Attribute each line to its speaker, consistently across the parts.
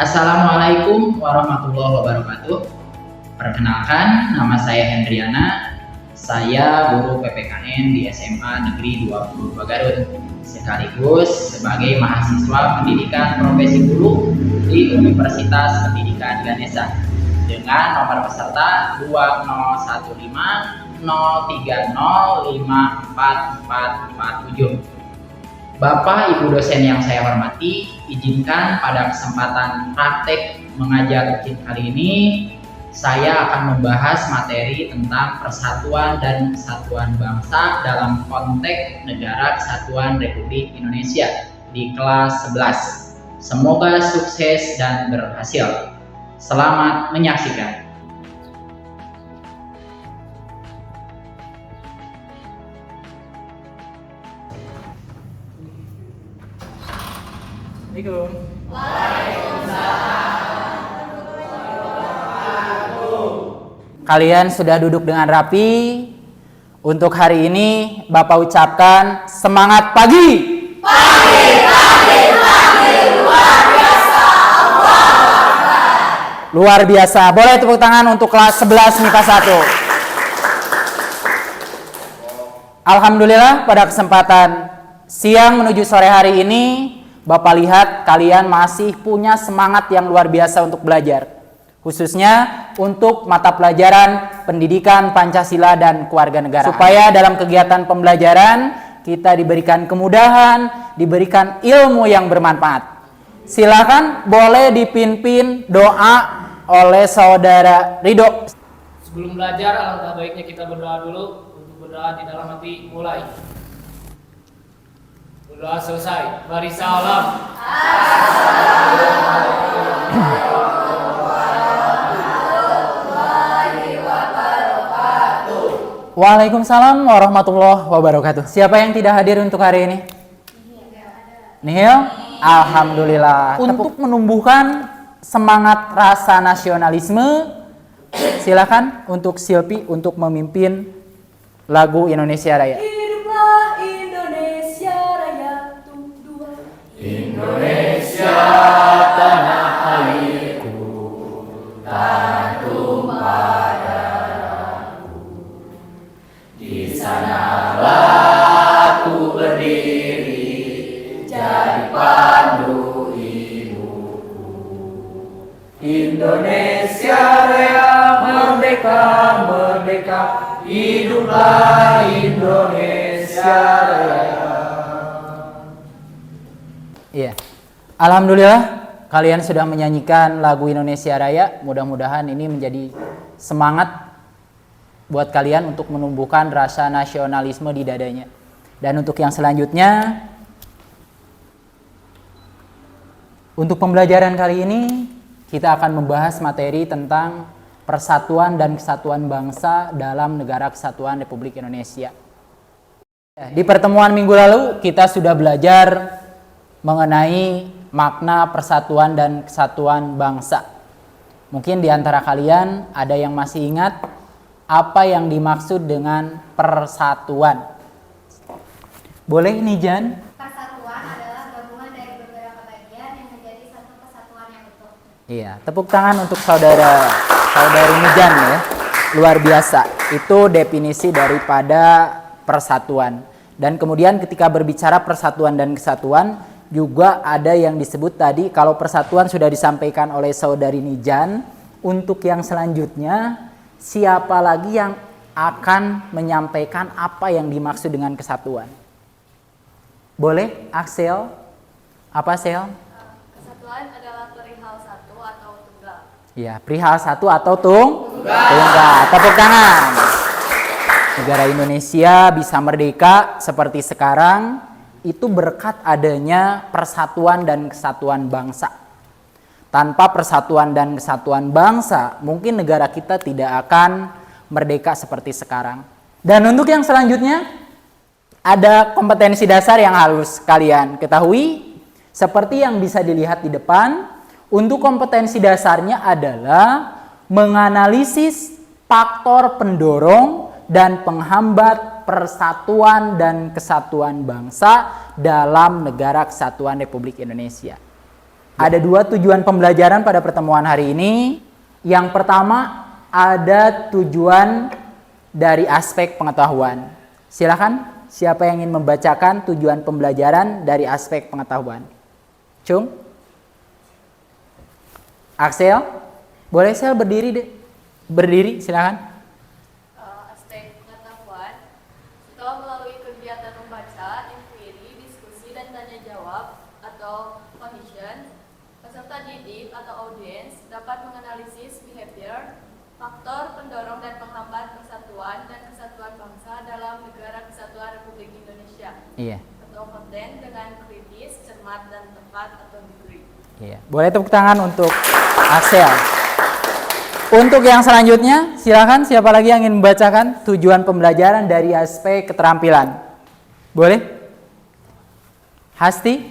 Speaker 1: Assalamualaikum warahmatullahi wabarakatuh. Perkenalkan, nama saya Hendriana. Saya guru PPKN di SMA Negeri 22 Garut, sekaligus sebagai mahasiswa pendidikan profesi guru di Universitas Pendidikan Ganesha dengan nomor peserta 2015305447. Bapak Ibu dosen yang saya hormati, izinkan pada kesempatan praktek mengajar kali ini saya akan membahas materi tentang persatuan dan kesatuan bangsa dalam konteks Negara Kesatuan Republik Indonesia di kelas 11. Semoga sukses dan berhasil. Selamat menyaksikan.
Speaker 2: Assalamualaikum. Kalian sudah duduk dengan rapi. Untuk hari ini Bapak ucapkan semangat pagi.
Speaker 3: Pagi, luar biasa.
Speaker 2: Luar biasa. Boleh tepuk tangan untuk kelas 11 MIPA 1. Alhamdulillah pada kesempatan siang menuju sore hari ini Bapak lihat kalian masih punya semangat yang luar biasa untuk belajar, khususnya untuk mata pelajaran pendidikan Pancasila dan kewarganegaraan. Supaya dalam kegiatan pembelajaran kita diberikan kemudahan, diberikan ilmu yang bermanfaat. Silakan boleh dipimpin doa oleh Saudara Ridho.
Speaker 4: Sebelum belajar, alangkah baiknya kita berdoa dulu. Untuk berdoa di dalam hati, mulai. Berdoa selesai. Mari salam.
Speaker 2: Waalaikumsalam warahmatullahi wabarakatuh. Siapa yang tidak hadir untuk hari ini? Nihil? Alhamdulillah. Untuk menumbuhkan semangat rasa nasionalisme, silakan untuk Silpi untuk memimpin lagu Indonesia Raya.
Speaker 3: Hiduplah Indonesia Raya, dua.
Speaker 4: Indonesia tanah airku, tanah tumpah darahku. Di sanalah aku berdiri, jadi pandu hidupku. Indonesia Raya, merdeka, merdeka. Hiduplah Indonesia Raya.
Speaker 2: Iya. Alhamdulillah kalian sudah menyanyikan lagu Indonesia Raya. Mudah-mudahan ini menjadi semangat buat kalian untuk menumbuhkan rasa nasionalisme di dadanya. Dan untuk yang selanjutnya, untuk pembelajaran kali ini kita akan membahas materi tentang persatuan dan kesatuan bangsa dalam Negara Kesatuan Republik Indonesia. Di pertemuan minggu lalu kita sudah belajar mengenai makna persatuan dan kesatuan bangsa. Mungkin di antara kalian ada yang masih ingat apa yang dimaksud dengan persatuan. Boleh nih Jan?
Speaker 5: Persatuan adalah gabungan dari beberapa bagian yang menjadi satu kesatuan yang utuh.
Speaker 2: Iya, tepuk tangan untuk saudari Nijan ya. Luar biasa. Itu definisi daripada persatuan. Dan kemudian ketika berbicara persatuan dan kesatuan juga ada yang disebut tadi, kalau persatuan sudah disampaikan oleh saudari Nijan, untuk yang selanjutnya siapa lagi yang akan menyampaikan apa yang dimaksud dengan kesatuan? Boleh, Axel? Apa, Sel?
Speaker 5: Kesatuan adalah perihal satu atau tunggal.
Speaker 2: Ya, perihal satu atau tunggal. Tepuk tangan. Negara Indonesia bisa merdeka seperti sekarang itu berkat adanya persatuan dan kesatuan bangsa. Tanpa persatuan dan kesatuan bangsa, mungkin negara kita tidak akan merdeka seperti sekarang. Dan untuk yang selanjutnya, ada kompetensi dasar yang harus kalian ketahui. Seperti yang bisa dilihat di depan, untuk kompetensi dasarnya adalah menganalisis faktor pendorong dan penghambat persatuan dan kesatuan bangsa dalam Negara Kesatuan Republik Indonesia. Ada 2 tujuan pembelajaran pada pertemuan hari ini. Yang pertama, ada tujuan dari aspek pengetahuan. Silakan, siapa yang ingin membacakan tujuan pembelajaran dari aspek pengetahuan? Cung? Axel? Boleh Sel berdiri deh? Berdiri, silakan.
Speaker 3: Aspek pengetahuan, setelah melalui kegiatan membaca, inquiry, diskusi, dan tanya jawab atau audition, peserta didik atau audiens dapat menganalisis behavior, faktor pendorong dan penghambat persatuan dan kesatuan bangsa dalam negara kesatuan Republik Indonesia.
Speaker 2: Iya.
Speaker 3: Atau konten dengan kritis, cermat, dan tepat atau degree.
Speaker 2: Iya. Boleh tepuk tangan untuk Axel. Untuk yang selanjutnya, silakan siapa lagi yang ingin membacakan tujuan pembelajaran dari aspek keterampilan? Boleh? Hasti?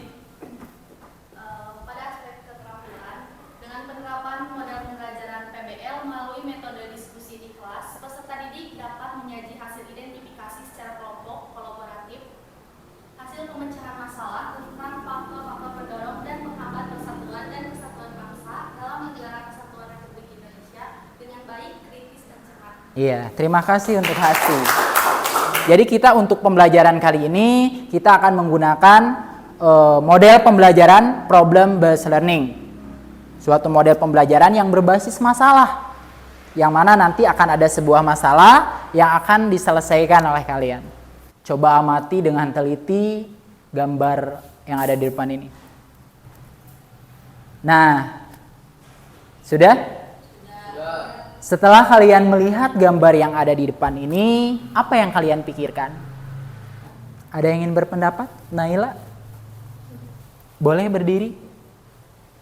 Speaker 3: Pada aspek keterampilan, dengan penerapan model pembelajaran PBL melalui metode diskusi di kelas, peserta didik dapat menyaji hasil identifikasi secara kelompok kolaboratif, hasil pemecahan masalah tentang faktor-faktor pendorong dan penghambat persatuan dan kesatuan bangsa dalam negara kesatuan Republik Indonesia dengan baik, kritis, dan cermat.
Speaker 2: Iya, terima kasih untuk Hasti. Jadi kita untuk pembelajaran kali ini, kita akan menggunakan model pembelajaran problem based learning. Suatu model pembelajaran yang berbasis masalah. Yang mana nanti akan ada sebuah masalah yang akan diselesaikan oleh kalian. Coba amati dengan teliti gambar yang ada di depan ini. Nah, sudah? Setelah kalian melihat gambar yang ada di depan ini, apa yang kalian pikirkan? Ada yang ingin berpendapat? Naila? Boleh berdiri?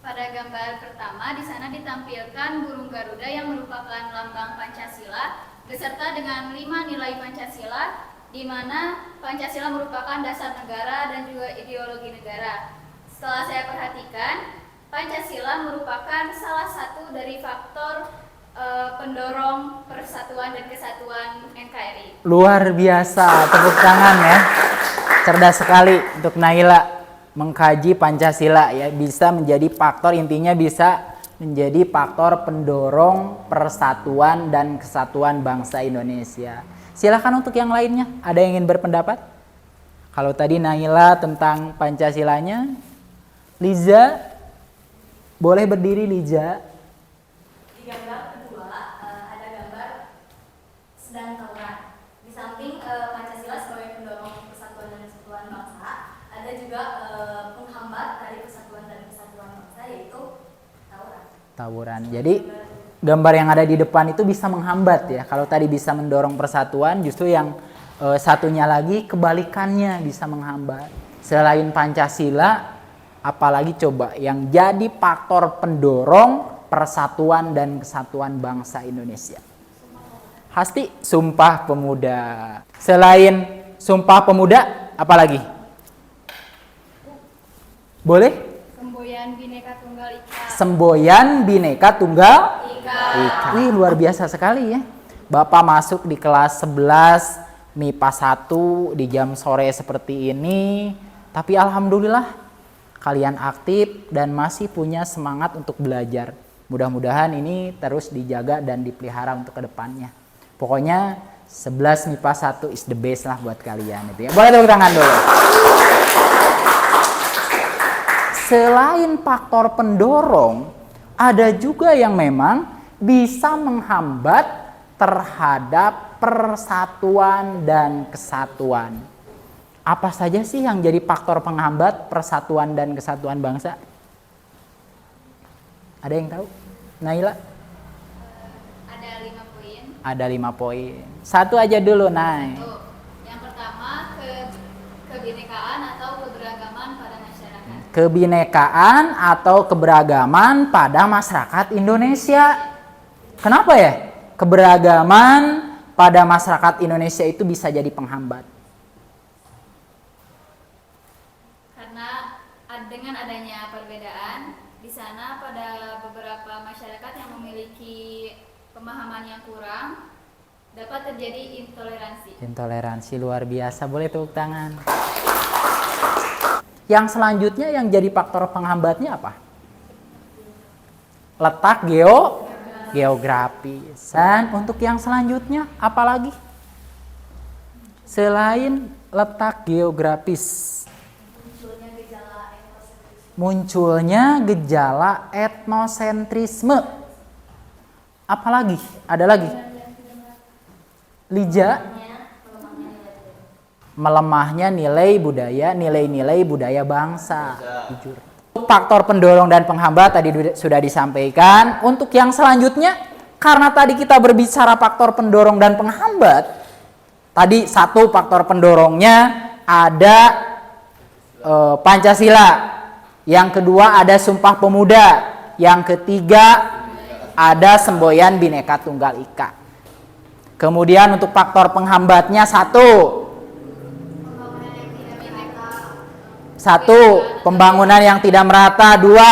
Speaker 6: Pada gambar pertama, di sana ditampilkan burung Garuda yang merupakan lambang Pancasila beserta dengan 5 nilai Pancasila, di mana Pancasila merupakan dasar negara dan juga ideologi negara. Setelah saya perhatikan, Pancasila merupakan salah satu dari faktor pendorong persatuan dan kesatuan NKRI.
Speaker 2: Luar biasa, tepuk tangan ya. Cerdas sekali untuk Naila mengkaji Pancasila ya, bisa menjadi faktor, intinya bisa menjadi faktor pendorong persatuan dan kesatuan bangsa Indonesia. Silakan untuk yang lainnya, ada yang ingin berpendapat? Kalau tadi Naila tentang Pancasilanya, Liza, boleh berdiri Liza?
Speaker 3: Di gambar kedua ada gambar sedang tawuran. Di samping Pancasila sebagai pendorong persatuan dan kesatuan bangsa, ada juga penghambat dari persatuan dan kesatuan bangsa, yaitu tawuran.
Speaker 2: Tawuran. Jadi gambar yang ada di depan itu bisa menghambat ya. Kalau tadi bisa mendorong persatuan, justru yang satunya lagi kebalikannya bisa menghambat. Selain Pancasila, apalagi coba yang jadi faktor pendorong persatuan dan kesatuan bangsa Indonesia? Hasti, Sumpah Pemuda. Selain Sumpah Pemuda, apalagi? Boleh?
Speaker 6: Semboyan Bhinneka Tunggal Ika.
Speaker 2: Semboyan Bhinneka Tunggal
Speaker 6: Ika.
Speaker 2: Ika. Wih, luar biasa sekali ya. Bapak masuk di kelas 11 MIPA 1 di jam sore seperti ini, tapi alhamdulillah kalian aktif dan masih punya semangat untuk belajar. Mudah-mudahan ini terus dijaga dan dipelihara untuk kedepannya. Pokoknya 11 MIPA 1 is the best lah buat kalian itu ya. Boleh tepuk tangan dulu. Selain faktor pendorong, ada juga yang memang bisa menghambat terhadap persatuan dan kesatuan. Apa saja sih yang jadi faktor penghambat persatuan dan kesatuan bangsa? Ada yang tahu? Naila?
Speaker 6: Ada 5 poin.
Speaker 2: Ada 5 poin. Satu aja dulu, Nay.
Speaker 6: Yang pertama, kebinekaan atau keberagaman pada masyarakat.
Speaker 2: Kebinekaan atau keberagaman pada masyarakat Indonesia. Kenapa ya? Keberagaman pada masyarakat Indonesia itu bisa jadi penghambat.
Speaker 6: Karena dengan adanya perbedaan, di sana pada beberapa masyarakat yang memiliki pemahaman yang kurang, dapat terjadi intoleransi.
Speaker 2: Intoleransi luar biasa, boleh tepuk tangan. Yang selanjutnya yang jadi faktor penghambatnya apa? letak geografis. Dan untuk yang selanjutnya apa lagi? Selain letak geografis, munculnya gejala etnosentrisme. Apalagi? Ada lagi? Lija? Melemahnya nilai-nilai budaya bangsa. Jujur. Faktor pendorong dan penghambat tadi sudah disampaikan. Untuk yang selanjutnya, karena tadi kita berbicara faktor pendorong dan penghambat, tadi satu faktor pendorongnya ada Pancasila. Yang kedua ada Sumpah Pemuda. Yang ketiga ada semboyan Bhinneka Tunggal Ika. Kemudian untuk faktor penghambatnya satu, pembangunan yang tidak merata. Dua,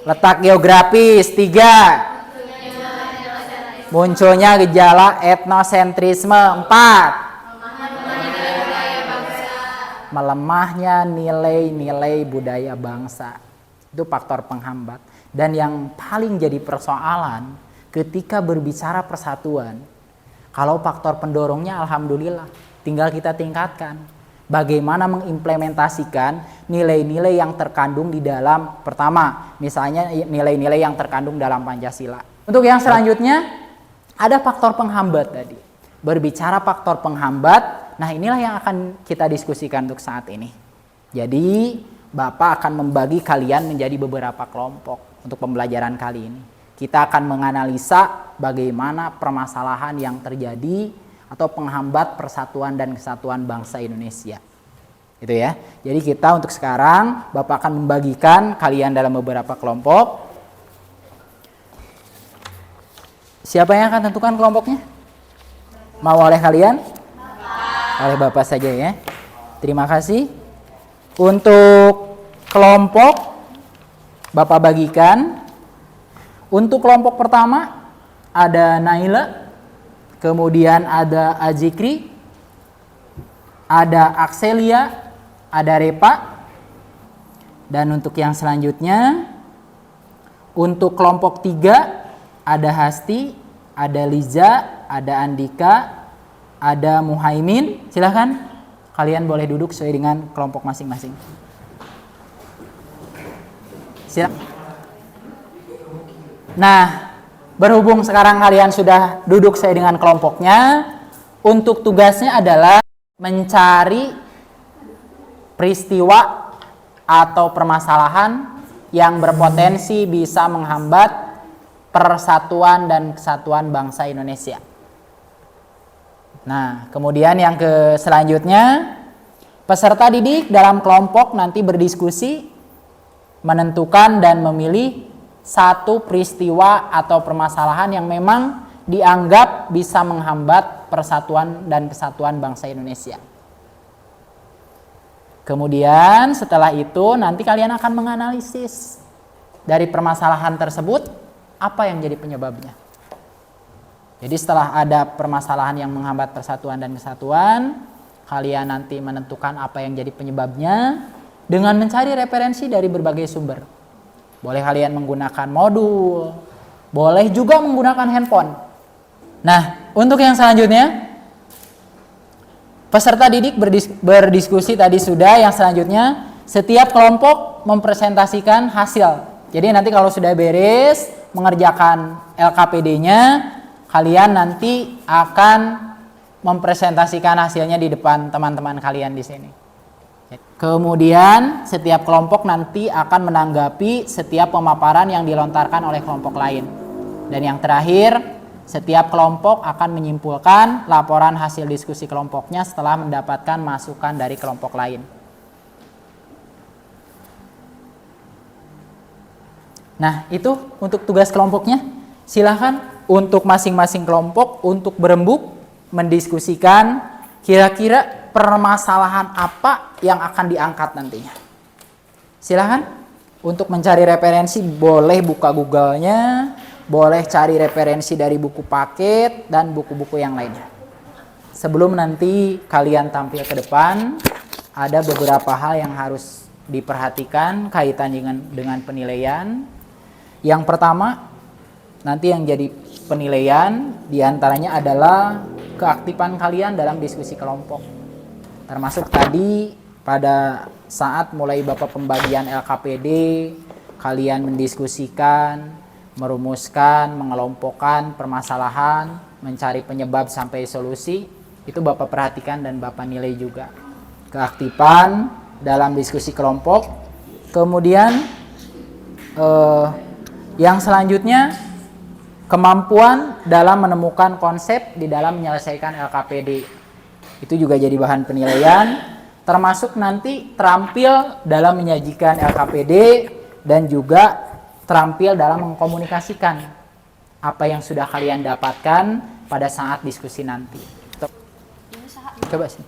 Speaker 2: letak geografis. Tiga, munculnya gejala etnosentrisme. Empat, melemahnya nilai-nilai budaya bangsa. Itu faktor penghambat. Dan yang paling jadi persoalan ketika berbicara persatuan, kalau faktor pendorongnya alhamdulillah tinggal kita tingkatkan. Bagaimana mengimplementasikan nilai-nilai yang terkandung di dalam, pertama misalnya nilai-nilai yang terkandung dalam Pancasila. Untuk yang selanjutnya ada faktor penghambat tadi. Berbicara faktor penghambat, nah inilah yang akan kita diskusikan untuk saat ini. Jadi Bapak akan membagi kalian menjadi beberapa kelompok untuk pembelajaran kali ini. Kita akan menganalisa bagaimana permasalahan yang terjadi atau penghambat persatuan dan kesatuan bangsa Indonesia. Itu ya. Jadi kita untuk sekarang Bapak akan membagikan kalian dalam beberapa kelompok. Siapa yang akan tentukan kelompoknya? Mau oleh kalian? Oleh Bapak saja ya. Terima kasih. Untuk kelompok Bapak bagikan. Untuk kelompok pertama ada Naila, kemudian ada Azikri, ada Akselia, ada Repa. Dan untuk yang selanjutnya untuk kelompok 3 ada Hasti, ada Liza, ada Andika, ada Muhaimin. Silahkan kalian boleh duduk sesuai dengan kelompok masing-masing. Silakan. Nah, berhubung sekarang kalian sudah duduk sesuai dengan kelompoknya, untuk tugasnya adalah mencari peristiwa atau permasalahan yang berpotensi bisa menghambat persatuan dan kesatuan bangsa Indonesia. Nah, kemudian yang selanjutnya, peserta didik dalam kelompok nanti berdiskusi, menentukan dan memilih satu peristiwa atau permasalahan yang memang dianggap bisa menghambat persatuan dan kesatuan bangsa Indonesia. Kemudian setelah itu nanti kalian akan menganalisis dari permasalahan tersebut apa yang jadi penyebabnya. Jadi setelah ada permasalahan yang menghambat persatuan dan kesatuan, kalian nanti menentukan apa yang jadi penyebabnya dengan mencari referensi dari berbagai sumber. Boleh kalian menggunakan modul, boleh juga menggunakan handphone. Nah, untuk yang selanjutnya, peserta didik berdiskusi tadi sudah. Yang selanjutnya, setiap kelompok mempresentasikan hasil. Jadi nanti kalau sudah beres mengerjakan LKPD-nya, kalian nanti akan mempresentasikan hasilnya di depan teman-teman kalian di sini. Kemudian setiap kelompok nanti akan menanggapi setiap pemaparan yang dilontarkan oleh kelompok lain. Dan yang terakhir, setiap kelompok akan menyimpulkan laporan hasil diskusi kelompoknya setelah mendapatkan masukan dari kelompok lain. Nah, itu untuk tugas kelompoknya. Silahkan untuk masing-masing kelompok untuk berembuk mendiskusikan kira-kira permasalahan apa yang akan diangkat nantinya. Silahkan untuk mencari referensi, boleh buka Google-nya, boleh cari referensi dari buku paket dan buku-buku yang lainnya. Sebelum nanti kalian tampil ke depan, ada beberapa hal yang harus diperhatikan kaitan dengan penilaian. Yang pertama, nanti yang jadi penilaian diantaranya adalah keaktifan kalian dalam diskusi kelompok. Termasuk tadi pada saat mulai Bapak pembagian LKPD, kalian mendiskusikan, merumuskan, mengelompokkan permasalahan, mencari penyebab sampai solusi, itu Bapak perhatikan dan Bapak nilai juga. Keaktifan dalam diskusi kelompok. Kemudian yang selanjutnya, kemampuan dalam menemukan konsep di dalam menyelesaikan LKPD. Itu juga jadi bahan penilaian, termasuk nanti terampil dalam menyajikan LKPD dan juga terampil dalam mengkomunikasikan apa yang sudah kalian dapatkan pada saat diskusi nanti. Coba sih.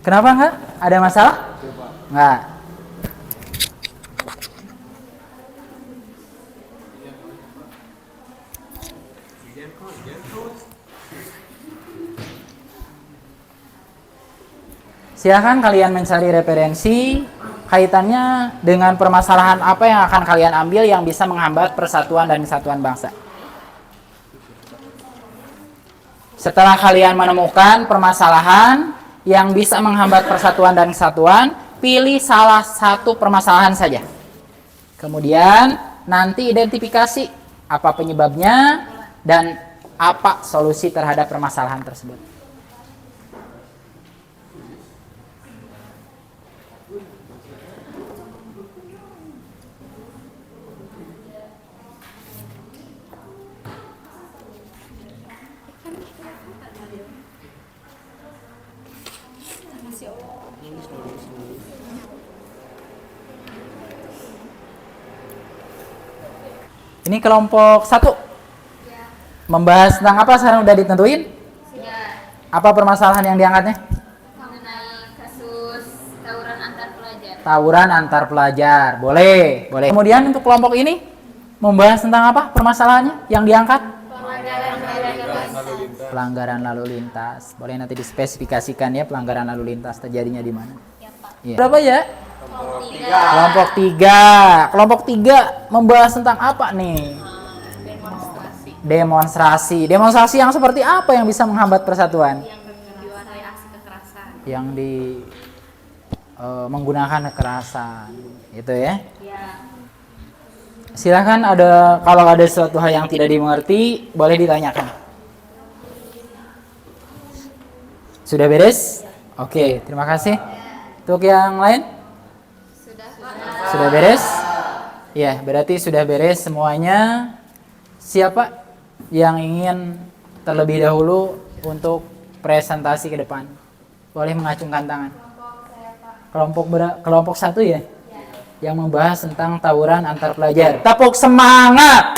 Speaker 2: Kenapa enggak? Ada masalah? Enggak. Silahkan kalian mencari referensi kaitannya dengan permasalahan apa yang akan kalian ambil yang bisa menghambat persatuan dan kesatuan bangsa. Setelah kalian menemukan permasalahan yang bisa menghambat persatuan dan kesatuan, pilih salah satu permasalahan saja. Kemudian nanti identifikasi apa penyebabnya dan apa solusi terhadap permasalahan tersebut. Ini kelompok 1. Membahas tentang apa sekarang udah ditentuin?
Speaker 6: Ya,
Speaker 2: Apa permasalahan yang diangkatnya?
Speaker 6: mengenai kasus tawuran antar pelajar.
Speaker 2: Tawuran antar pelajar. Boleh, boleh. Kemudian untuk kelompok ini membahas tentang apa permasalahannya yang diangkat? Pelanggaran lalu lintas. Boleh nanti dispesifikasikan ya pelanggaran lalu lintas terjadinya di mana. Iya. Berapa ya? Kelompok 3. Kelompok 3 membahas tentang apa nih? Demonstrasi. Demonstrasi yang seperti apa yang bisa menghambat persatuan? Yang menggunakan kekerasan. Itu ya. Silahkan kalau ada suatu hal yang tidak dimengerti, boleh ditanyakan. Sudah beres? Oke, terima kasih. Untuk yang lain? Sudah beres? Ya, berarti sudah beres semuanya. Siapa yang ingin terlebih dahulu untuk presentasi ke depan? Boleh mengacungkan tangan. Kelompok 1 ya? Yang membahas tentang tawuran antar pelajar. Tepuk semangat!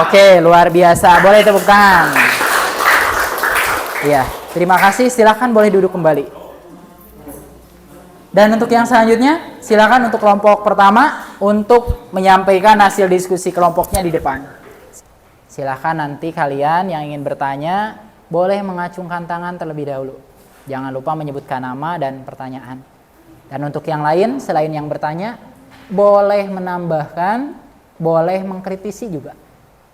Speaker 2: Oke, luar biasa. Boleh tepuk tangan. Ya, terima kasih. Silakan boleh duduk kembali. Dan untuk yang selanjutnya, silakan untuk kelompok pertama untuk menyampaikan hasil diskusi kelompoknya di depan. Silakan nanti kalian yang ingin bertanya boleh mengacungkan tangan terlebih dahulu. Jangan lupa menyebutkan nama dan pertanyaan. Dan untuk yang lain selain yang bertanya, boleh menambahkan, boleh mengkritisi juga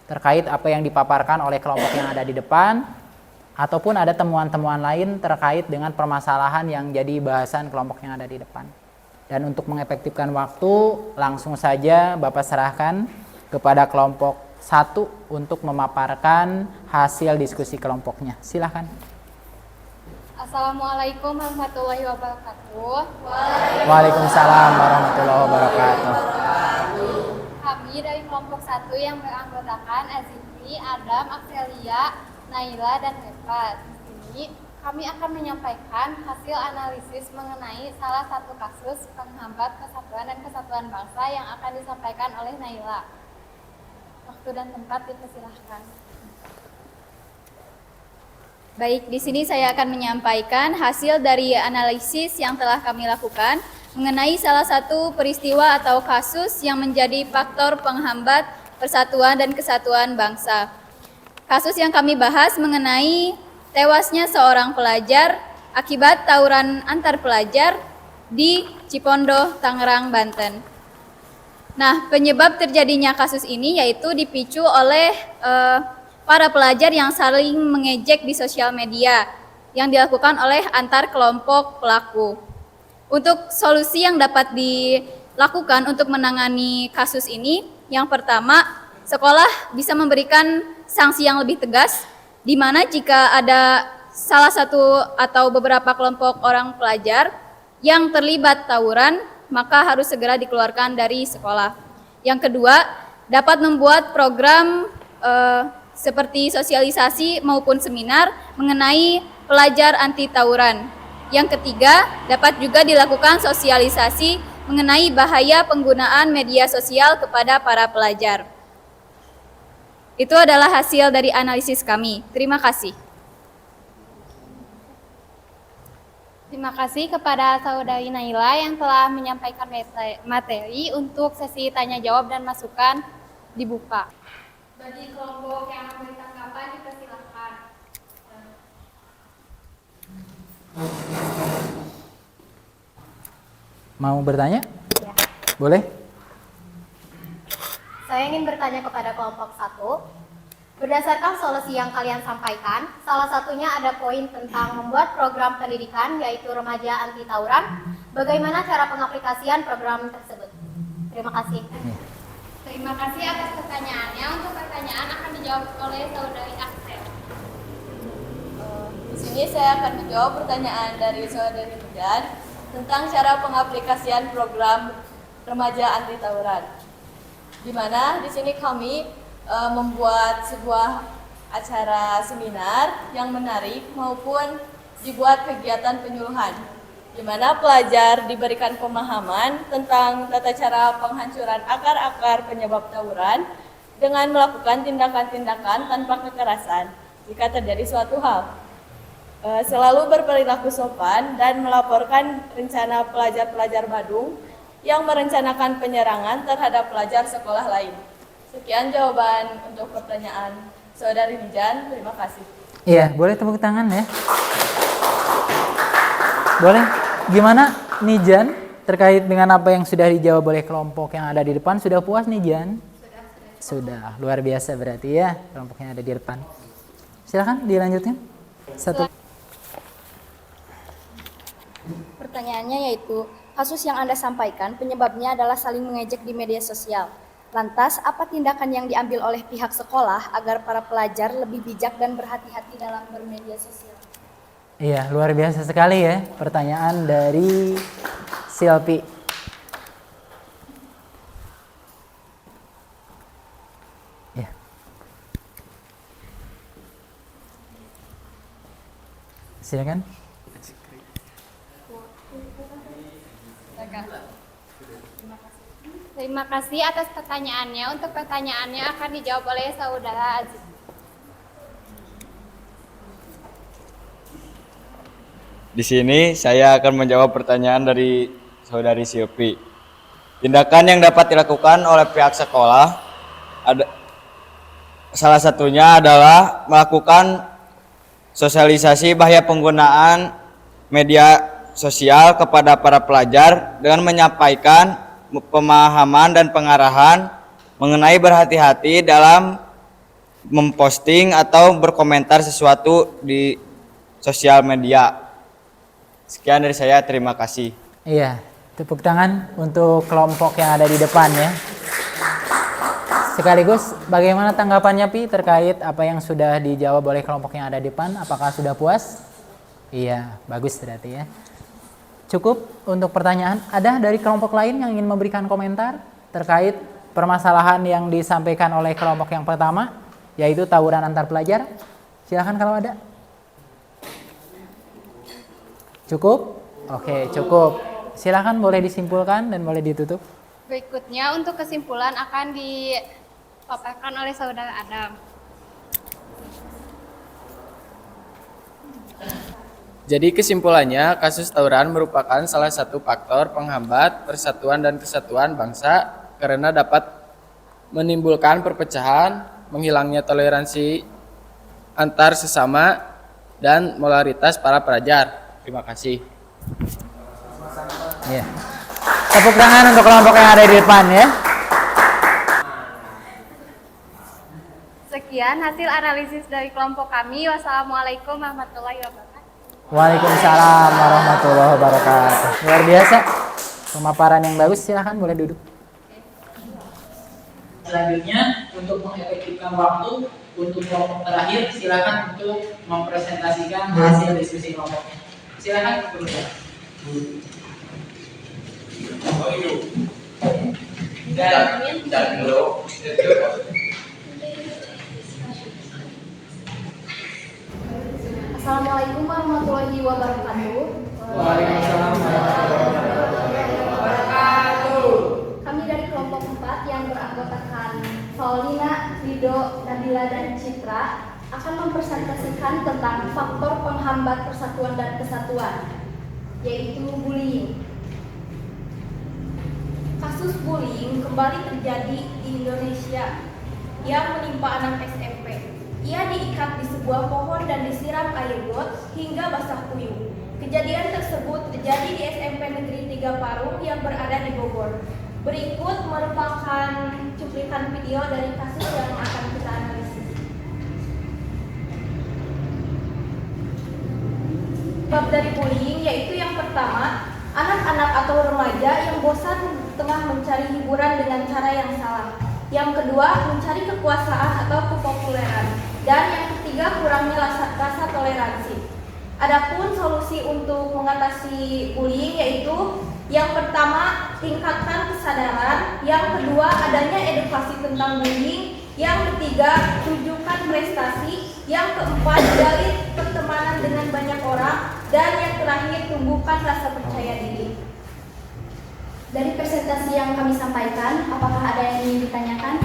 Speaker 2: terkait apa yang dipaparkan oleh kelompok yang ada di depan, ataupun ada temuan-temuan lain terkait dengan permasalahan yang jadi bahasan kelompok yang ada di depan. Dan untuk mengefektifkan waktu, langsung saja Bapak serahkan kepada kelompok 1 untuk memaparkan hasil diskusi kelompoknya. Silahkan.
Speaker 6: Assalamualaikum warahmatullahi wabarakatuh.
Speaker 2: Waalaikumsalam warahmatullahi wabarakatuh.
Speaker 6: Kami dari kelompok 1 yang beranggotakan Azifri, Adam, Akselia, Naila, dan Eva. Di sini kami akan menyampaikan hasil analisis mengenai salah satu kasus penghambat persatuan dan kesatuan bangsa yang akan disampaikan oleh Naila. Waktu dan tempat dipersilahkan. Baik, di sini saya akan menyampaikan hasil dari analisis yang telah kami lakukan mengenai salah satu peristiwa atau kasus yang menjadi faktor penghambat persatuan dan kesatuan bangsa. Kasus yang kami bahas mengenai tewasnya seorang pelajar akibat tawuran antar pelajar di Cipondoh, Tangerang, Banten. Nah, penyebab terjadinya kasus ini yaitu dipicu oleh para pelajar yang saling mengejek di sosial media yang dilakukan oleh antar kelompok pelaku. Untuk solusi yang dapat dilakukan untuk menangani kasus ini, yang pertama, sekolah bisa memberikan sanksi yang lebih tegas, di mana jika ada salah satu atau beberapa kelompok orang pelajar yang terlibat tawuran, maka harus segera dikeluarkan dari sekolah. Yang kedua, dapat membuat program seperti sosialisasi maupun seminar mengenai pelajar anti tawuran. Yang ketiga, dapat juga dilakukan sosialisasi mengenai bahaya penggunaan media sosial kepada para pelajar. Itu adalah hasil dari analisis kami. Terima kasih.
Speaker 5: Terima kasih kepada Saudari Naila yang telah menyampaikan materi untuk sesi tanya jawab dan masukan dibuka. Bagi kelompok yang memberi tanggapan dipersilakan.
Speaker 2: Mau bertanya?
Speaker 5: Ya.
Speaker 2: Boleh?
Speaker 5: Saya ingin bertanya kepada kelompok 1. Berdasarkan solusi yang kalian sampaikan, salah satunya ada poin tentang membuat program pendidikan yaitu remaja anti tawuran. Bagaimana cara pengaplikasian program tersebut? Terima kasih.
Speaker 6: Terima kasih atas pertanyaannya. Untuk pertanyaan akan dijawab oleh Saudari Axel.
Speaker 7: Di sini saya akan menjawab pertanyaan dari Saudari Mijan tentang cara pengaplikasian program remaja anti tawuran. Di mana di sini kami membuat sebuah acara seminar yang menarik maupun dibuat kegiatan penyuluhan, di mana pelajar diberikan pemahaman tentang tata cara penghancuran akar-akar penyebab tawuran dengan melakukan tindakan-tindakan tanpa kekerasan jika terjadi suatu hal. Selalu berperilaku sopan dan melaporkan rencana pelajar-pelajar Badung yang merencanakan penyerangan terhadap pelajar sekolah lain. Sekian jawaban untuk pertanyaan Saudari Mijan. Terima kasih.
Speaker 2: Iya, boleh tepuk tangan ya. Boleh. Gimana Nijan terkait dengan apa yang sudah dijawab oleh kelompok yang ada di depan? Sudah puas Nijan? Sudah. Luar biasa berarti ya kelompok yang ada di depan. Silakan dilanjutkan. Satu.
Speaker 8: Pertanyaannya yaitu, kasus yang Anda sampaikan penyebabnya adalah saling mengejek di media sosial. Lantas, apa tindakan yang diambil oleh pihak sekolah agar para pelajar lebih bijak dan berhati-hati dalam bermedia sosial?
Speaker 2: Iya, luar biasa sekali ya pertanyaan dari Silpi. Ya. Silakan.
Speaker 5: Terima kasih atas pertanyaannya. Untuk pertanyaannya akan dijawab oleh Saudara Aziz.
Speaker 9: Di sini saya akan menjawab pertanyaan dari Saudari Silpi. Tindakan yang dapat dilakukan oleh pihak sekolah salah satunya adalah melakukan sosialisasi bahaya penggunaan media sosial kepada para pelajar dengan menyampaikan pemahaman dan pengarahan mengenai berhati-hati dalam memposting atau berkomentar sesuatu di sosial media. Sekian dari saya, terima kasih.
Speaker 2: Iya, tepuk tangan untuk kelompok yang ada di depan ya. Sekaligus bagaimana tanggapannya Pi terkait apa yang sudah dijawab oleh kelompok yang ada di depan? Apakah sudah puas? Iya, bagus berarti ya. Cukup untuk pertanyaan. Ada dari kelompok lain yang ingin memberikan komentar terkait permasalahan yang disampaikan oleh kelompok yang pertama, yaitu tawuran antar pelajar? Silakan kalau ada. Cukup? Oke, cukup. Silakan boleh disimpulkan dan boleh ditutup.
Speaker 5: Berikutnya untuk kesimpulan akan dipaparkan oleh Saudara Adam.
Speaker 10: Jadi kesimpulannya, kasus tawuran merupakan salah satu faktor penghambat persatuan dan kesatuan bangsa karena dapat menimbulkan perpecahan, menghilangnya toleransi antar sesama, dan moralitas para pelajar. Terima kasih.
Speaker 2: Ya. Tepuk tangan untuk kelompok yang ada di depan ya.
Speaker 3: Sekian hasil analisis dari kelompok kami. Wassalamualaikum warahmatullahi wabarakatuh.
Speaker 2: Waalaikumsalam warahmatullahi wabarakatuh. Luar biasa. Pemaparan yang bagus, silahkan boleh duduk.
Speaker 1: Selanjutnya untuk mengefektifkan waktu untuk kelompok terakhir silakan untuk mempresentasikan hasil diskusi kelompoknya. Silakan bekerja.
Speaker 3: Assalamualaikum warahmatullahi wabarakatuh.
Speaker 4: Waalaikumsalam warahmatullahi wabarakatuh.
Speaker 3: Kami dari kelompok 4 yang beranggotakan Paulina, Rido, Nabila, dan Citra akan mempresentasikan tentang faktor penghambat persatuan dan kesatuan, yaitu bullying. Kasus bullying kembali terjadi di Indonesia yang menimpa anak SMP. Ia diikat di sebuah pohon dan disiram air got hingga basah kuyup. Kejadian tersebut terjadi di SMP Negeri 3 Parung yang berada di Bogor. Berikut merupakan cuplikan video dari kasus yang akan kita analisis. Bab dari bullying yaitu yang pertama, anak-anak atau remaja yang bosan tengah mencari hiburan dengan cara yang salah. Yang kedua, mencari kekuasaan atau kepopuleran. Dan yang ketiga, kurangnya rasa toleransi. Adapun solusi untuk mengatasi bullying yaitu yang pertama, tingkatkan kesadaran. Yang kedua, adanya edukasi tentang bullying. Yang ketiga, tunjukkan prestasi. Yang keempat, jalin pertemanan dengan banyak orang. Dan yang terakhir, tumbuhkan rasa percaya diri. Dari presentasi yang kami sampaikan, apakah ada yang ingin ditanyakan?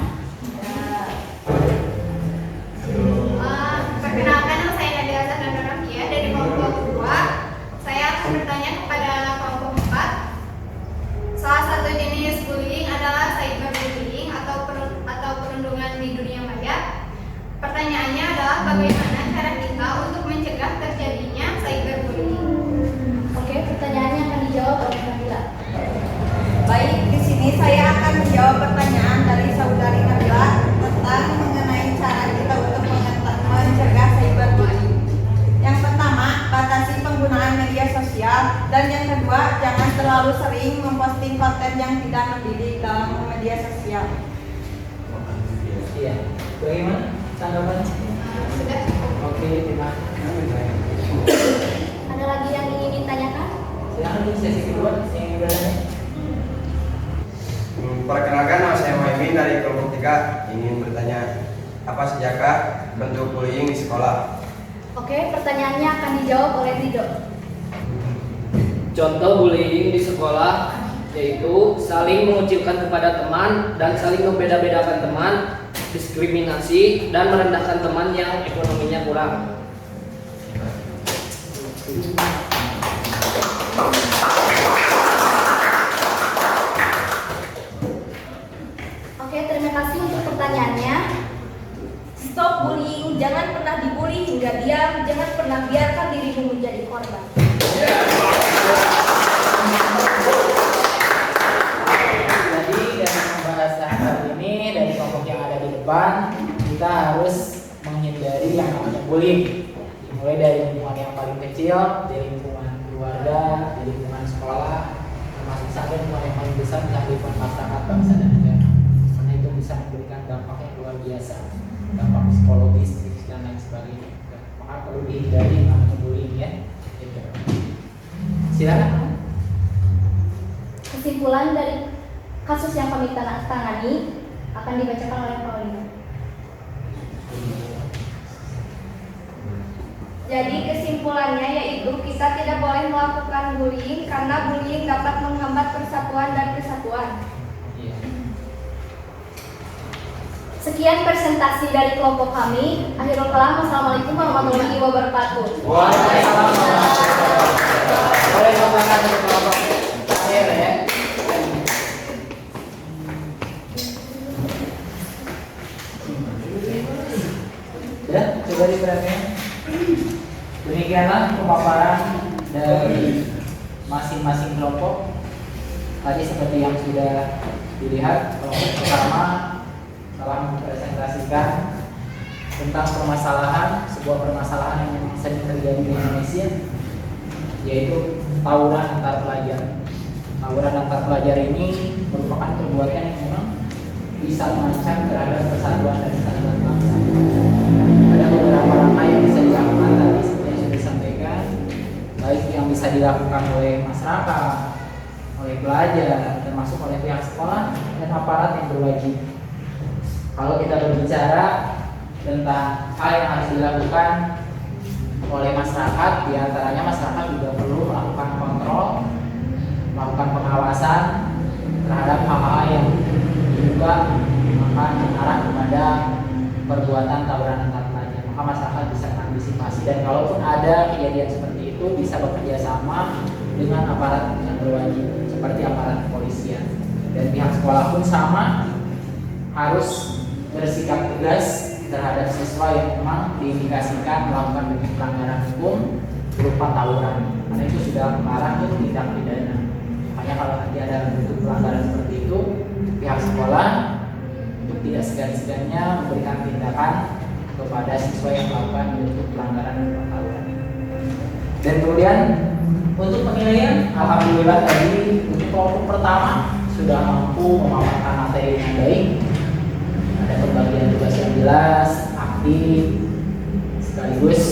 Speaker 5: Perkenalkan, saya Nadia Sandanorafia dari kelompok 2. Saya akan bertanya kepada kelompok 4. Salah satu jenis bullying adalah cyberbullying atau perundungan di dunia maya. Pertanyaannya adalah bagaimana cara kita untuk mencegah terjadinya cyberbullying?
Speaker 3: Oke, pertanyaannya akan dijawab oleh Nabila.
Speaker 11: Baik, di sini saya akan menjawab pertanyaan dari saudari Nabila tentang mengenai cara kita untuk mencegah cyberbullying. Yang pertama, batasi penggunaan media sosial, dan yang kedua, jangan terlalu sering memposting konten yang tidak mendidik dalam media sosial.
Speaker 2: Iya. Bagaimana tanggapannya?
Speaker 5: Sudah.
Speaker 2: Oke, terima kasih.
Speaker 3: Ada lagi yang ingin ditanyakan?
Speaker 2: Silakan untuk sesi kedua yang berada.
Speaker 12: Perkenalkan, nama saya Muhammad dari kelompok 3. Ingin bertanya, apa sajakah bentuk bullying di sekolah?
Speaker 3: Oke, pertanyaannya akan dijawab oleh Rido.
Speaker 4: Contoh bullying di sekolah yaitu saling mengucilkan kepada teman dan saling membeda-bedakan teman, diskriminasi, dan merendahkan teman yang ekonominya kurang.
Speaker 3: Oke, terima kasih untuk pertanyaannya.
Speaker 11: Stop bullying, jangan pernah dibully hingga diam, jangan pernah biarkan dirimu menjadi korban.
Speaker 2: Jadi dari pembahasan kali ini dari kelompok yang ada di depan, kita harus menghindari yang namanya bullying. Mulai dari lingkungan yang paling kecil, dari lingkungan keluarga, dari lingkungan sekolah, termasuk sampai lingkungan yang paling besar, misalnya lingkungan masyarakat, bangsa dan negara. Karena itu bisa memberikan dampak yang luar biasa, dampak psikologis, dan lain sebagainya. Maka perlu dihindari yang namanya bullying ya. Gitu. Silakan.
Speaker 3: Kesimpulan dari kasus yang kami tangani akan dibacakan oleh Paulina.
Speaker 5: Jadi kesimpulannya yaitu kita tidak boleh melakukan bullying karena bullying dapat menghambat persatuan dan kesatuan.
Speaker 3: Sekian presentasi dari kelompok kami. Akhirul kalam, wassalamualaikum warahmatullahi wabarakatuh.
Speaker 2: Waalaikumsalam. Boleh membacakan dari kelompok terakhir ya. sudah diperhatikan? Demikianlah pemaparan dari masing-masing kelompok. Tadi seperti yang sudah dilihat, kelompok pertama telah mempresentasikan tentang permasalahan, sebuah permasalahan yang memang sering terjadi di Indonesia, yaitu tawuran antar pelajar. Tawuran antar pelajar ini merupakan perbuatan yang memang bisa mengancam terhadap persatuan dan kesatuan bangsa. Ada beberapa langkah yang bisa dilakukan tadi seperti yang sudah disampaikan, baik yang bisa dilakukan oleh masyarakat, oleh pelajar, termasuk oleh pihak sekolah dan aparat yang berwajib. Kalau kita berbicara tentang hal yang harus dilakukan oleh masyarakat, diantaranya masyarakat juga perlu melakukan kontrol, melakukan pengawasan terhadap hal-hal yang juga akan mengarah kepada perbuatan tawuran antar pelajar. Maka masyarakat bisa mengantisipasi, dan kalaupun ada kejadian seperti itu bisa bekerja sama dengan aparat yang berwajib seperti aparat kepolisian. Dan pihak sekolah pun sama, harus bersikap tegas terhadap siswa yang memang diindikasikan melakukan pelanggaran hukum berupa tawuran, karena itu sudah mengarah ke tindak pidana. Makanya kalau nanti ada bentuk pelanggaran seperti itu, pihak sekolah untuk tidak segan-segannya memberikan tindakan kepada siswa yang melakukan bentuk pelanggaran berupa tawuran. Dan kemudian untuk penilaian, alhamdulillah tadi untuk kelompok pertama sudah mampu memaparkan materi yang baik. Ada pembagian tugas yang jelas, aktif, sekaligus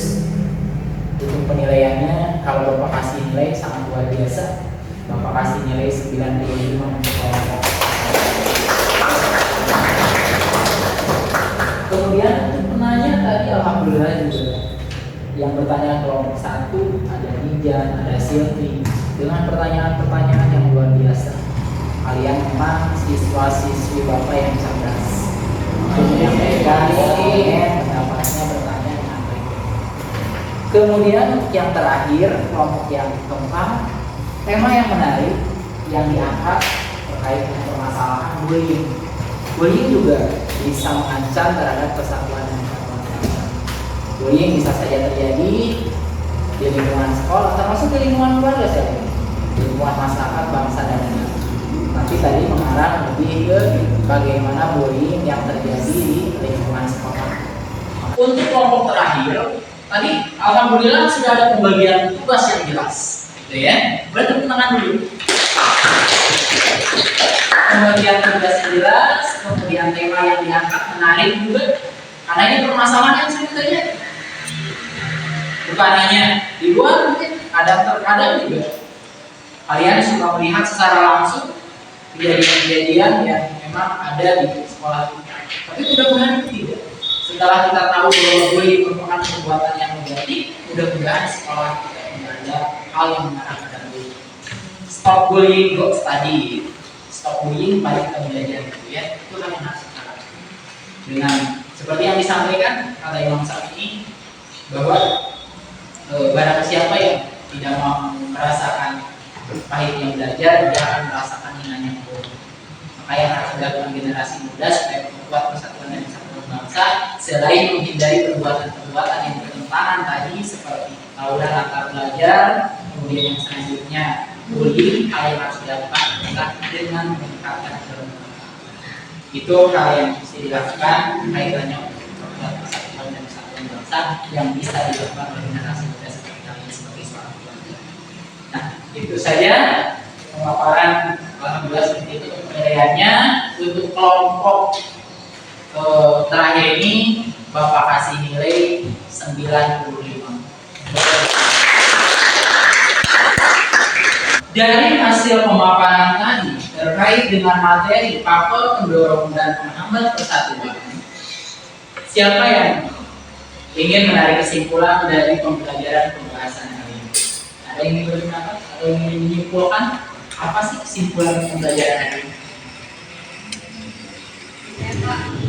Speaker 2: untuk penilaiannya. Kalau Bapak kasih nilai sangat luar biasa, Bapak kasih nilai 95 untuk kelompok. Kemudian untuk penanya tadi alhamdulillah juga yang bertanya kelompok 1 ada Nijan, ada Silvi dengan pertanyaan-pertanyaan yang luar biasa. Kalian memang siswa-siswi Bapak yang cerdas. Menyampaikan pendapatnya, bertanya dengan baik. Kemudian yang terakhir, kelompok yang keempat, tema yang menarik yang diangkat terkait dengan permasalahan bullying. Bullying juga bisa mengancam terhadap persatuan dan kesatuan bangsa. Bullying bisa saja terjadi di lingkungan sekolah, termasuk di lingkungan keluarga saja, di lingkungan masyarakat, bangsa dan negara. Tapi tadi mengarah lebih ke bagaimana bullying yang terjadi di lingkungan sekolah. Untuk kelompok terakhir, tadi alhamdulillah sudah ada pembagian tugas yang jelas, gitu ya. Boleh tepuk tangan dulu. Pembagian tugas yang jelas, kemudian tema yang diangkat menarik juga, karena ini permasalahan yang sering terjadi. Bukan hanya di luar, mungkin kadang-kadang juga kalian suka melihat secara langsung kejadian-kejadian yang memang ada di sekolah kita. Tapi mudah-mudahan itu tidak. Setelah kita tahu bahwa bullying merupakan perbuatan yang negatif, mudah-mudahan sekolah kita tidak ada hal yang mengarah pada bullying. Stop bullying, go study. Stop bullying, balik ke belajar, gitu ya. Itu hal yang harus kita lakukan. Dengan seperti yang disampaikan kata Imam Syafi'i, bahwa barang siapa yang tidak mau merasakan pahitnya belajar, dia akan merasakan hinanya bodoh. Maka yang harus dilakukan generasi muda supaya memperkuat persatuan dan kesatuan bangsa, selain menghindari perbuatan-perbuatan yang bertentangan tadi seperti tawuran antar pelajar, kemudian yang selanjutnya bullying, hal yang harus dilakukan adalah dengan meningkatkan keberagaman. Itu hal yang bisa dilakukan kaitannya untuk memperkuat persatuan dan kesatuan bangsa yang bisa dilakukan oleh generasi muda seperti kalian sebagai seorang keluarga. Nah, itu saja pemaparan alhamdulillah seperti itu penilaiannya. Untuk kelompok terakhir ini Bapak kasih nilai 95. Dari hasil pemaparan tadi terkait dengan materi faktor pendorong dan penghambat persatuan, siapa yang ingin menarik kesimpulan dari pembelajaran pembahasan kali ini? Ada yang ingin berpendapat atau ingin menyimpulkan apa sih kesimpulan pembelajaran hari ini?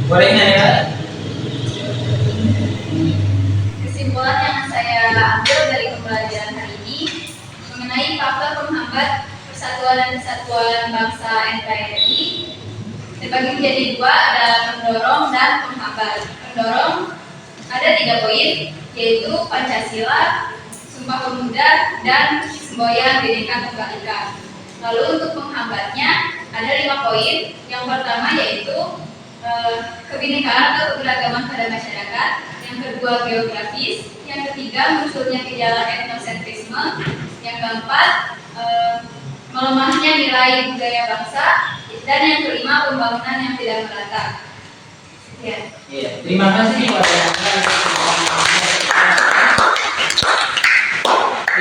Speaker 2: Boleh nggak ya?
Speaker 6: Kesimpulan yang saya ambil dari pembelajaran hari ini mengenai faktor penghambat persatuan dan kesatuan bangsa NKRI terbagi menjadi dua, ada pendorong dan penghambat. Pendorong ada 3 poin, yaitu Pancasila, Sumpah Pemuda, dan Semboyan Bhinneka Tunggal Ika. Lalu untuk penghambatnya ada 5 poin. Yang pertama yaitu kebinekaan atau keberagaman pada masyarakat. Yang kedua geografis. Yang ketiga munculnya gejala etnosentrisme. Yang keempat melemahnya nilai budaya bangsa. Dan yang kelima pembangunan yang tidak merata. Ya.
Speaker 1: Iya, terima kasih kepada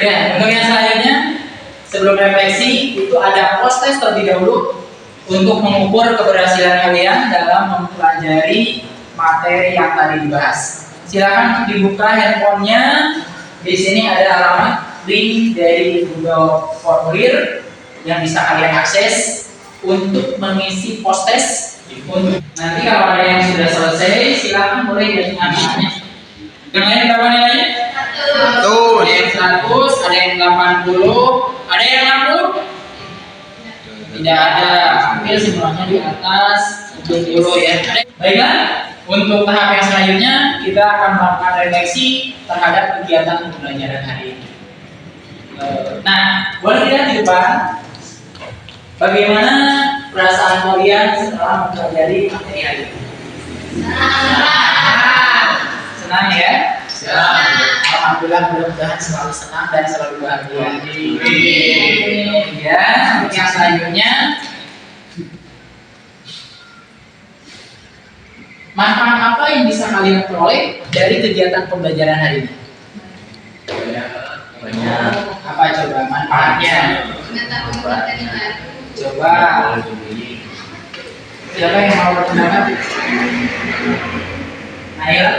Speaker 1: ya, untuk yang selanjutnya sebelum refleksi itu ada post-test terlebih dahulu untuk mengukur keberhasilan kalian dalam mempelajari materi yang tadi dibahas. Silakan dibuka handphonenya. Di sini ada alamat link dari Google Formulir yang bisa kalian akses untuk mengisi post-test. Nanti kalau ada yang sudah selesai, silakan boleh diajukan nilainya. Yang lain berapa nilainya? 1. Ada yang 100, ada yang 80, ada yang 60? Tidak ada, hampir semuanya di atas 70 ya. Baiklah, untuk tahap yang selanjutnya kita akan melakukan refleksi terhadap kegiatan pembelajaran hari ini. Nah, boleh dilihat di depan bagaimana perasaan kalian setelah mempelajari materi hari ini? Senang ya? Alhamdulillah, mudah-mudahan selalu senang dan selalu bahagia. Ya, untuk yang selanjutnya, manfaat apa yang bisa kalian peroleh dari kegiatan pembelajaran hari ini? Banyak. Apa coba manfaatnya? Coba. Siapa yang mau berpendapat? Ayo.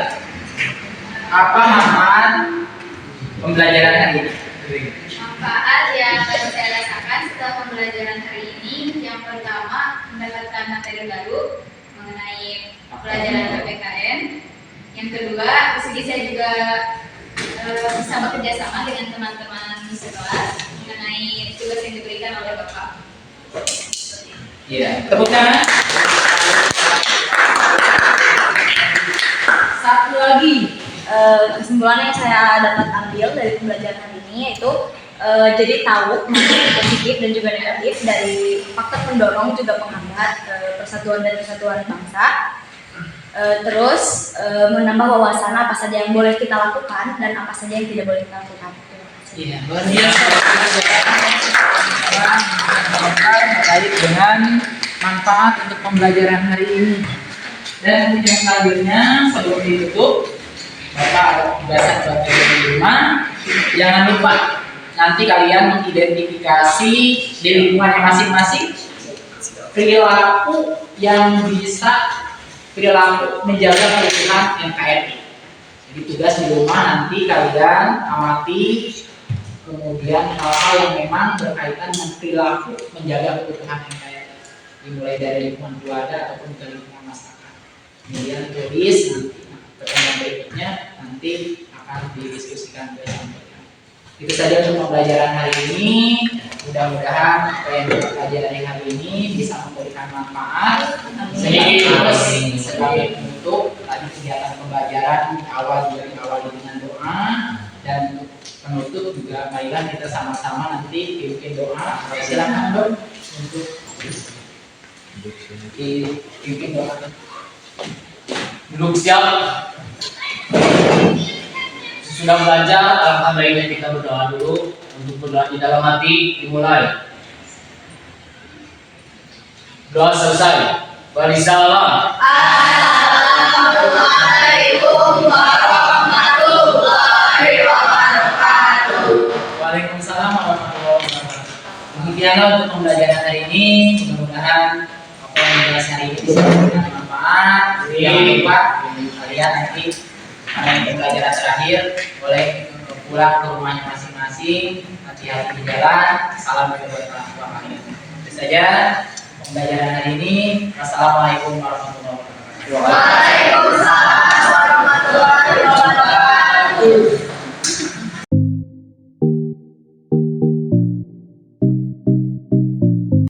Speaker 1: Apa manfaat pembelajaran hari ini?
Speaker 6: Manfaat yang saya rasakan setelah pembelajaran hari ini, yang pertama mendapatkan materi baru mengenai pelajaran PPKN. Yang kedua, di sini saya juga bisa bekerja sama dengan teman-teman sekelas mengenai tugas yang diberikan oleh Bapak.
Speaker 1: Iya, tepuk tangan.
Speaker 8: Satu lagi kesimpulan yang saya dapat ambil dari pembelajaran hari ini yaitu jadi tahu mana positif dan juga negatif dari faktor pendorong juga penghambat persatuan dan kesatuan bangsa. Terus menambah wawasan apa saja yang boleh kita lakukan dan apa saja yang tidak boleh kita lakukan.
Speaker 1: Iya, luar biasa. Terkait dengan manfaat untuk pembelajaran hari ini. Dan untuk yang selanjutnya sebelum ditutup, Bapak ada tugasan buat kalian di rumah. Jangan lupa nanti kalian mengidentifikasi di lingkungannya masing-masing perilaku yang bisa perilaku menjaga keutuhan NKRI. Jadi tugas di rumah nanti kalian amati kemudian hal-hal yang memang berkaitan dengan perilaku menjaga keutuhan NKRI. Dimulai dari lingkungan keluarga ataupun ke lingkungan masyarakat. Kemudian tulis nanti pertemuan berikutnya nanti akan didiskusikan bersama. Itu saja untuk pembelajaran hari ini. Mudah-mudahan apa yang kita pelajari hari ini bisa memberikan manfaat. Terus sebagai penutup tadi kegiatan pembelajaran dari awal dengan doa, dan untuk penutup juga marilah kita sama-sama nanti pimpin doa. Silakan Dok untuk dipimpin doa.
Speaker 4: Duduk siap. Sudah belajar, alangkah baiknya kita berdoa dulu. Untuk berdoa di dalam hati dimulai. Doa selesai. Waalaikumsalam.
Speaker 11: Assalamualaikum warahmatullahi wabarakatuh.
Speaker 1: Waalaikumsalam warahmatullahi wabarakatuh. Demikianlah untuk pembelajaran hari ini. Mudah-mudahan apa yang dibahas hari ini bisa memberikan manfaat. Jangan lupa kalian nanti karena pembelajaran terakhir boleh pulang ke rumahnya masing-masing. Hati-hati di jalan. Salam buat orang tua kalian. Itu saja pembelajaran hari ini. Wassalamualaikum warahmatullahi wabarakatuh.
Speaker 11: Waalaikumsalam.